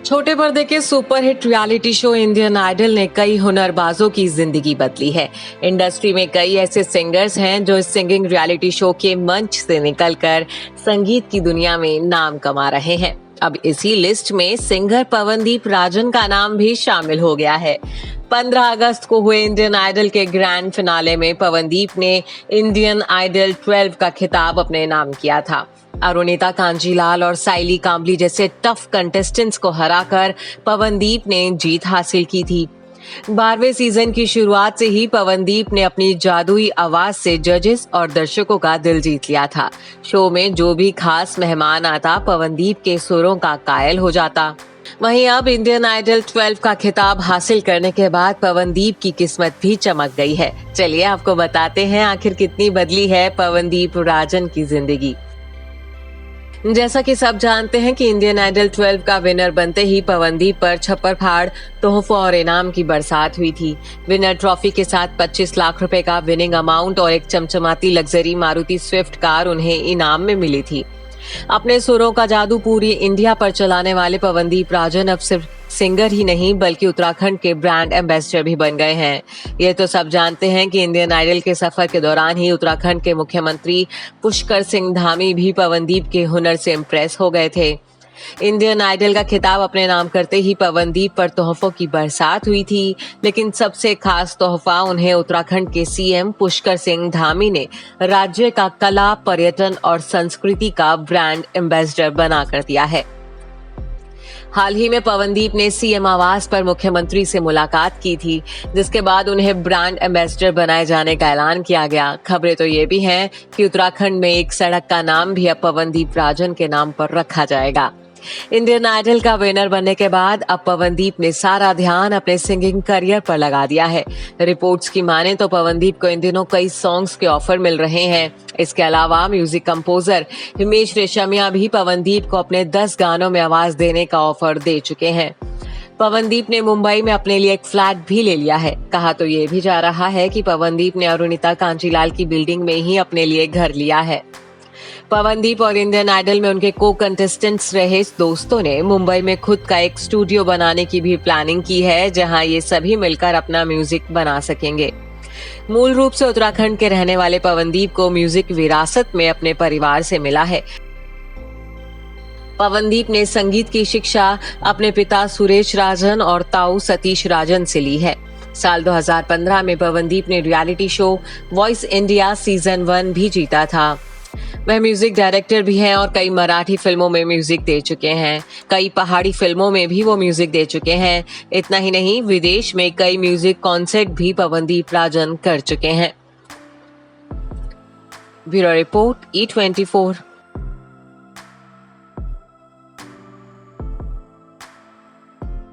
छोटे पर्दे के superhit reality show Indian Idol ने कई हुनरबाजों की जिंदगी बदली है। इंडस्ट्री में कई ऐसे सिंगर्स हैं जो इस सिंगिंग रियलिटी शो के मंच से निकलकर संगीत की दुनिया में नाम कमा रहे हैं। अब इसी लिस्ट में सिंगर पवनदीप राजन का नाम भी शामिल हो गया है। 15 अगस्त को हुए इंडियन आइडल के ग्रैंड फिनाले में पवनदीप ने इंडियन आइडल 12 का खिताब अपने नाम किया था। अरुणिता कांजीलाल और साइली कांबली जैसे टफ कंटेस्टेंट्स को हराकर पवनदीप ने जीत हासिल की थी। 12वें सीजन की शुरुआत से ही पवनदीप ने अपनी जादुई आवाज से जजेस और दर्शकों का दिल जीत लिया था। शो में जो भी खास मेहमान आता पवनदीप के सुरों का कायल हो जाता। वहीं अब इंडियन आइडल 12 का खिताब हासिल करने के बाद पवनदीप की किस्मत भी चमक गई है। चलिए आपको बताते हैं आखिर कितनी बदली है पवनदीप राजन की जिंदगी। जैसा कि सब जानते हैं कि इंडियन आइडल 12 का विनर बनते ही पवनदीप पर छप्पर फाड़ तोहफों और इनाम की बरसात हुई थी। विनर ट्रॉफी के साथ 25 लाख रुपए का विनिंग अमाउंट और एक चमचमाती लग्जरी मारुति स्विफ्ट कार उन्हें इनाम में मिली थी। अपने सुरों का जादू पूरी इंडिया पर चलाने वाले पवनदीप राजन अब सिर्फ सिंगर ही नहीं बल्कि उत्तराखंड के ब्रांड एम्बेसडर भी बन गए हैं। ये तो सब जानते हैं कि इंडियन आइडल के सफर के दौरान ही उत्तराखंड के मुख्यमंत्री पुष्कर सिंह धामी भी पवनदीप के हुनर से इम्प्रेस हो गए थे। इंडियन आइडल का खिताब अपने नाम करते ही पवनदीप पर तोहफों की बरसात हुई थी, लेकिन सबसे खास तोहफा उन्हें उत्तराखंड के सीएम पुष्कर सिंह धामी ने राज्य का कला, पर्यटन और संस्कृति का ब्रांड एम्बेसडर बनाकर दिया है। हाल ही में पवनदीप ने सीएम आवास पर मुख्यमंत्री से मुलाकात की थी, जिसके बाद उन्हें ब्रांड एम्बेसडर बनाए जाने का ऐलान किया गया। खबरें तो ये भी हैं कि उत्तराखंड में एक सड़क का नाम भी अब पवनदीप राजन के नाम पर रखा जाएगा। इंडियन आइडल का विनर बनने के बाद अब पवनदीप ने सारा ध्यान अपने सिंगिंग करियर पर लगा दिया है। रिपोर्ट्स की माने तो पवनदीप को इन दिनों कई सॉन्ग्स के ऑफर मिल रहे हैं। इसके अलावा म्यूजिक कंपोजर हिमेश रेशमिया भी पवनदीप को अपने 10 गानों में आवाज देने का ऑफर दे चुके हैं। पवनदीप ने मुंबई में अपने लिए एक फ्लैट भी ले लिया है। कहा तो ये भी जा रहा है कि पवनदीप ने अरुणिता कांजीलाल की बिल्डिंग में ही अपने लिए घर लिया है। पवनदीप और इंडियन आइडल में उनके को कंटेस्टेंट्स रहे दोस्तों ने मुंबई में खुद का एक स्टूडियो बनाने की भी प्लानिंग की है, जहां ये सभी मिलकर अपना म्यूजिक बना सकेंगे। मूल रूप से उत्तराखंड के रहने वाले पवनदीप को म्यूजिक विरासत में अपने परिवार से मिला है। पवनदीप ने संगीत की शिक्षा अपने पिता सुरेश राजन और ताऊ सतीश राजन से ली है। साल 2015 में पवनदीप ने reality show voice India season 1 भी जीता था। वह म्यूजिक डायरेक्टर भी हैं और कई मराठी फिल्मों में म्यूजिक दे चुके हैं। कई पहाड़ी फिल्मों में भी वो म्यूजिक दे चुके हैं। इतना ही नहीं, विदेश में कई म्यूजिक कॉन्सर्ट भी पवनदीप राजन कर चुके हैं। Bureau report E24।